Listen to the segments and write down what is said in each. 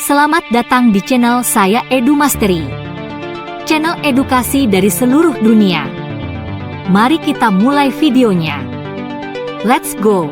Selamat datang di channel saya Edu Mastery. Channel edukasi dari seluruh dunia. Mari kita mulai videonya. Let's go!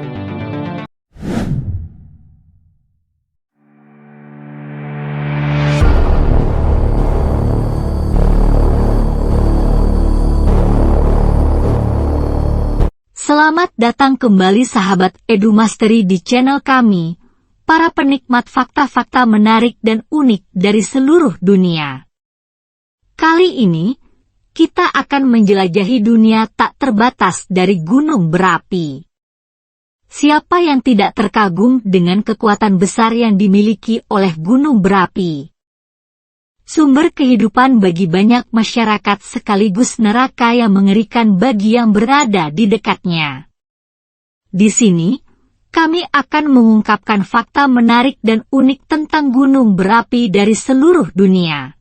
Selamat datang kembali sahabat Edu Mastery di channel kami, para penikmat fakta-fakta menarik dan unik dari seluruh dunia. Kali ini, kita akan menjelajahi dunia tak terbatas dari gunung berapi. Siapa yang tidak terkagum dengan kekuatan besar yang dimiliki oleh gunung berapi? Sumber kehidupan bagi banyak masyarakat sekaligus neraka yang mengerikan bagi yang berada di dekatnya. Di sini, kami akan mengungkapkan fakta menarik dan unik tentang gunung berapi dari seluruh dunia.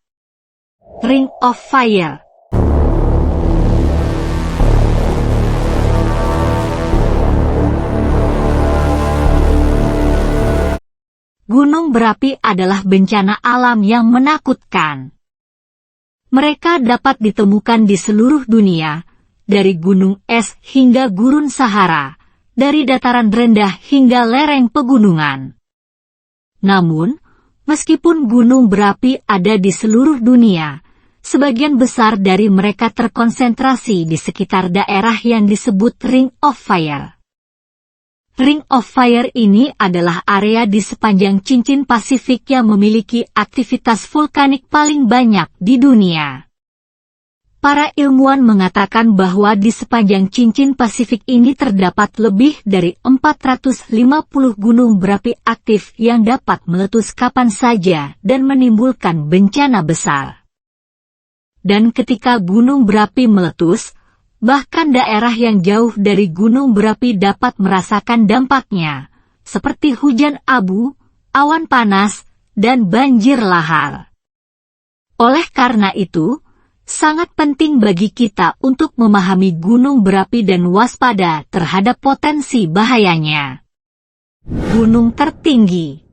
Ring of Fire. Gunung berapi adalah bencana alam yang menakutkan. Mereka dapat ditemukan di seluruh dunia, dari gunung es hingga gurun Sahara, dari dataran rendah hingga lereng pegunungan. Namun, meskipun gunung berapi ada di seluruh dunia, sebagian besar dari mereka terkonsentrasi di sekitar daerah yang disebut Ring of Fire. Ring of Fire ini adalah area di sepanjang cincin Pasifik yang memiliki aktivitas vulkanik paling banyak di dunia. Para ilmuwan mengatakan bahwa di sepanjang cincin Pasifik ini terdapat lebih dari 450 gunung berapi aktif yang dapat meletus kapan saja dan menimbulkan bencana besar. Dan ketika gunung berapi meletus, bahkan daerah yang jauh dari gunung berapi dapat merasakan dampaknya, seperti hujan abu, awan panas, dan banjir lahar. Oleh karena itu, sangat penting bagi kita untuk memahami gunung berapi dan waspada terhadap potensi bahayanya. Gunung tertinggi.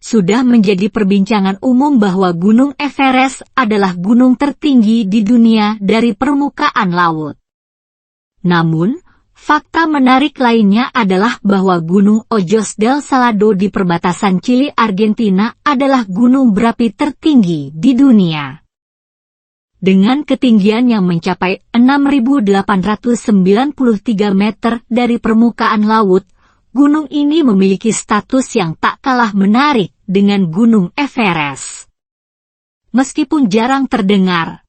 Sudah menjadi perbincangan umum bahwa Gunung Everest adalah gunung tertinggi di dunia dari permukaan laut. Namun, fakta menarik lainnya adalah bahwa Gunung Ojos del Salado di perbatasan Chili Argentina adalah gunung berapi tertinggi di dunia. Dengan ketinggian yang mencapai 6.893 meter dari permukaan laut, gunung ini memiliki status yang tak kalah menarik dengan Gunung Everest. Meskipun jarang terdengar,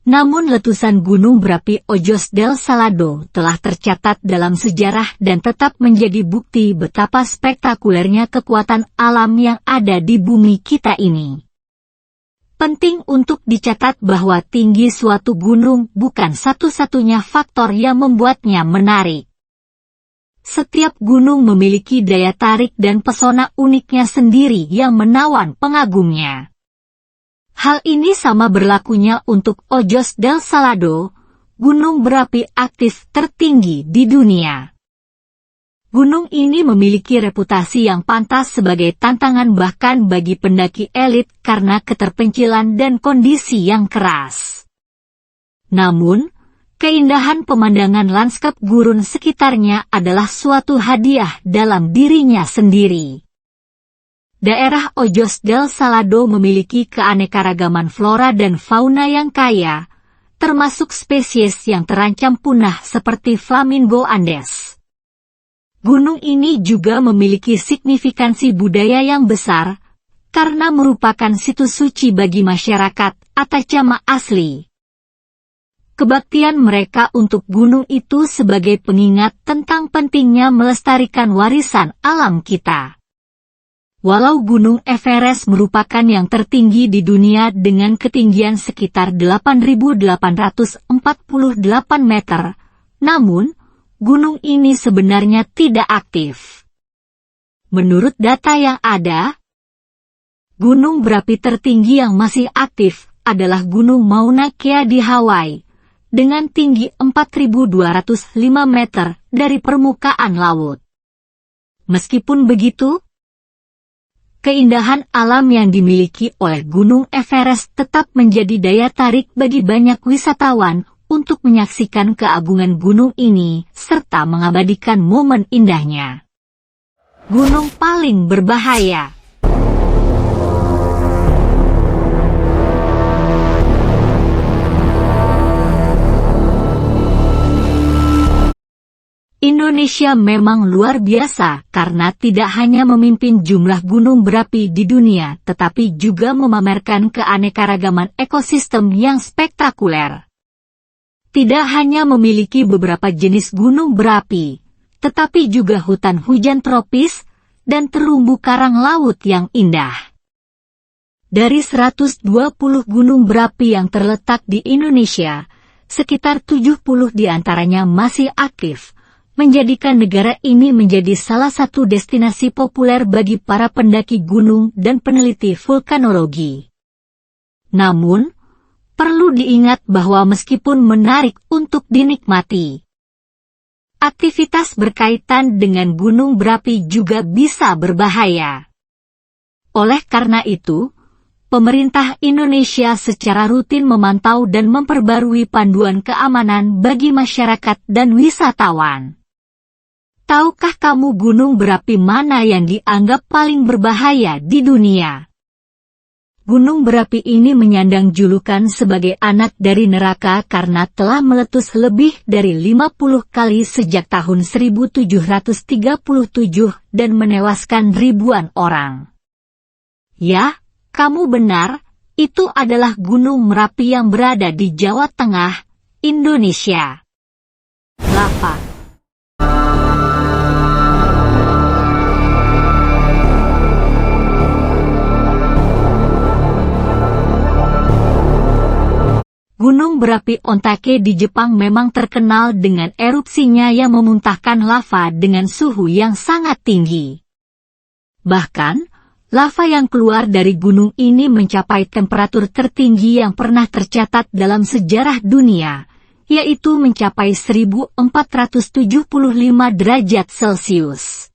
namun letusan gunung berapi Ojos del Salado telah tercatat dalam sejarah dan tetap menjadi bukti betapa spektakulernya kekuatan alam yang ada di bumi kita ini. Penting untuk dicatat bahwa tinggi suatu gunung bukan satu-satunya faktor yang membuatnya menarik. Setiap gunung memiliki daya tarik dan pesona uniknya sendiri yang menawan pengagumnya. Hal ini sama berlakunya untuk Ojos del Salado, gunung berapi aktif tertinggi di dunia. Gunung ini memiliki reputasi yang pantas sebagai tantangan bahkan bagi pendaki elit karena keterpencilan dan kondisi yang keras. Namun, keindahan pemandangan lanskap gurun sekitarnya adalah suatu hadiah dalam dirinya sendiri. Daerah Ojos del Salado memiliki keanekaragaman flora dan fauna yang kaya, termasuk spesies yang terancam punah seperti flamingo Andes. Gunung ini juga memiliki signifikansi budaya yang besar, karena merupakan situs suci bagi masyarakat Atacama asli. Kebaktian mereka untuk gunung itu sebagai pengingat tentang pentingnya melestarikan warisan alam kita. Walau Gunung Everest merupakan yang tertinggi di dunia dengan ketinggian sekitar 8.848 meter, namun, gunung ini sebenarnya tidak aktif. Menurut data yang ada, gunung berapi tertinggi yang masih aktif adalah Gunung Mauna Kea di Hawaii, dengan tinggi 4.205 meter dari permukaan laut. Meskipun begitu, keindahan alam yang dimiliki oleh Gunung Everest tetap menjadi daya tarik bagi banyak wisatawan untuk menyaksikan keagungan gunung ini serta mengabadikan momen indahnya. Gunung paling berbahaya. Indonesia memang luar biasa karena tidak hanya memimpin jumlah gunung berapi di dunia tetapi juga memamerkan keanekaragaman ekosistem yang spektakuler. Tidak hanya memiliki beberapa jenis gunung berapi, tetapi juga hutan hujan tropis dan terumbu karang laut yang indah. Dari 120 gunung berapi yang terletak di Indonesia, sekitar 70 diantaranya masih aktif, menjadikan negara ini menjadi salah satu destinasi populer bagi para pendaki gunung dan peneliti vulkanologi. Namun, perlu diingat bahwa meskipun menarik untuk dinikmati, aktivitas berkaitan dengan gunung berapi juga bisa berbahaya. Oleh karena itu, pemerintah Indonesia secara rutin memantau dan memperbarui panduan keamanan bagi masyarakat dan wisatawan. Tahukah kamu gunung berapi mana yang dianggap paling berbahaya di dunia? Gunung berapi ini menyandang julukan sebagai anak dari neraka karena telah meletus lebih dari 50 kali sejak tahun 1737 dan menewaskan ribuan orang. Ya, kamu benar, itu adalah Gunung Merapi yang berada di Jawa Tengah, Indonesia. Lava. Gunung berapi Ontake di Jepang memang terkenal dengan erupsinya yang memuntahkan lava dengan suhu yang sangat tinggi. Bahkan, lava yang keluar dari gunung ini mencapai temperatur tertinggi yang pernah tercatat dalam sejarah dunia, yaitu mencapai 1475 derajat Celcius.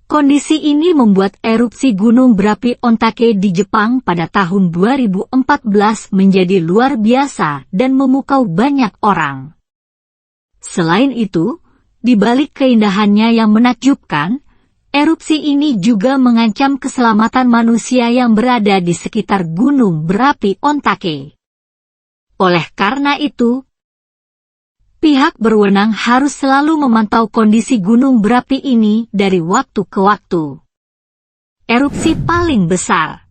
Kondisi ini membuat erupsi gunung berapi Ontake di Jepang pada tahun 2014 menjadi luar biasa dan memukau banyak orang. Selain itu, di balik keindahannya yang menakjubkan, erupsi ini juga mengancam keselamatan manusia yang berada di sekitar gunung berapi Ontake. Oleh karena itu, pihak berwenang harus selalu memantau kondisi gunung berapi ini dari waktu ke waktu. Erupsi paling besar.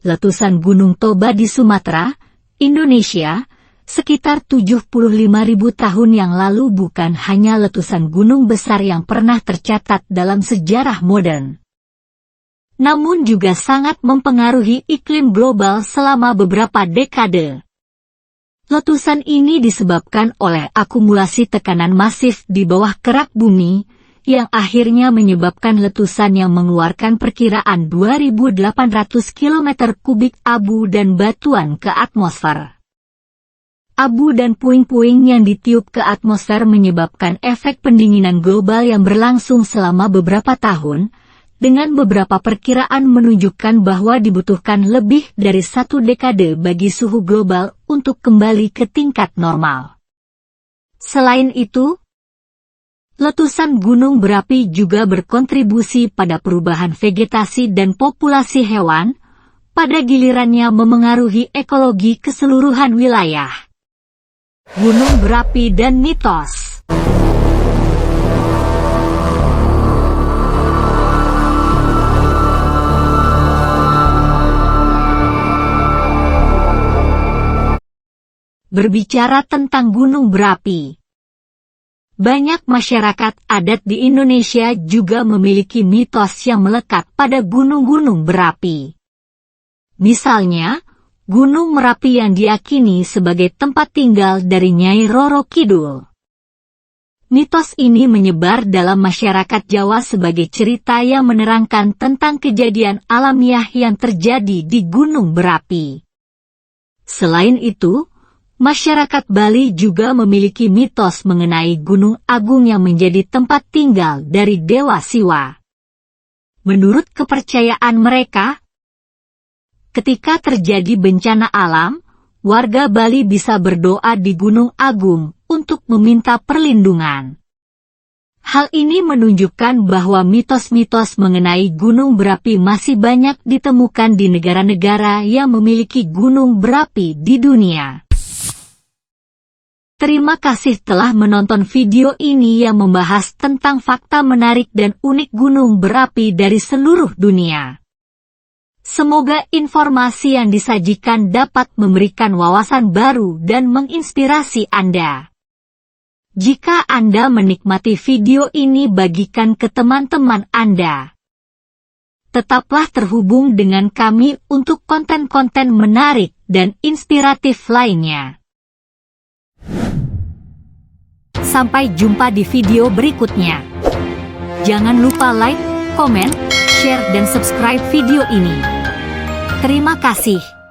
Letusan Gunung Toba di Sumatera, Indonesia, sekitar 75.000 tahun yang lalu bukan hanya letusan gunung besar yang pernah tercatat dalam sejarah modern, namun juga sangat mempengaruhi iklim global selama beberapa dekade. Letusan ini disebabkan oleh akumulasi tekanan masif di bawah kerak bumi, yang akhirnya menyebabkan letusan yang mengeluarkan perkiraan 2.800 km kubik abu dan batuan ke atmosfer. Abu dan puing-puing yang ditiup ke atmosfer menyebabkan efek pendinginan global yang berlangsung selama beberapa tahun, dengan beberapa perkiraan menunjukkan bahwa dibutuhkan lebih dari 1 dekade bagi suhu global untuk kembali ke tingkat normal. Selain itu, letusan gunung berapi juga berkontribusi pada perubahan vegetasi dan populasi hewan, pada gilirannya memengaruhi ekologi keseluruhan wilayah. Gunung berapi dan mitos. Berbicara tentang gunung berapi, banyak masyarakat adat di Indonesia juga memiliki mitos yang melekat pada gunung-gunung berapi. Misalnya, Gunung Merapi yang diyakini sebagai tempat tinggal dari Nyai Roro Kidul. Mitos ini menyebar dalam masyarakat Jawa sebagai cerita yang menerangkan tentang kejadian alamiah yang terjadi di gunung berapi. Selain itu, masyarakat Bali juga memiliki mitos mengenai Gunung Agung yang menjadi tempat tinggal dari Dewa Siwa. Menurut kepercayaan mereka, ketika terjadi bencana alam, warga Bali bisa berdoa di Gunung Agung untuk meminta perlindungan. Hal ini menunjukkan bahwa mitos-mitos mengenai gunung berapi masih banyak ditemukan di negara-negara yang memiliki gunung berapi di dunia. Terima kasih telah menonton video ini yang membahas tentang fakta menarik dan unik gunung berapi dari seluruh dunia. Semoga informasi yang disajikan dapat memberikan wawasan baru dan menginspirasi Anda. Jika Anda menikmati video ini, bagikan ke teman-teman Anda. Tetaplah terhubung dengan kami untuk konten-konten menarik dan inspiratif lainnya. Sampai jumpa di video berikutnya. Jangan lupa like, komen, share dan subscribe video ini. Terima kasih.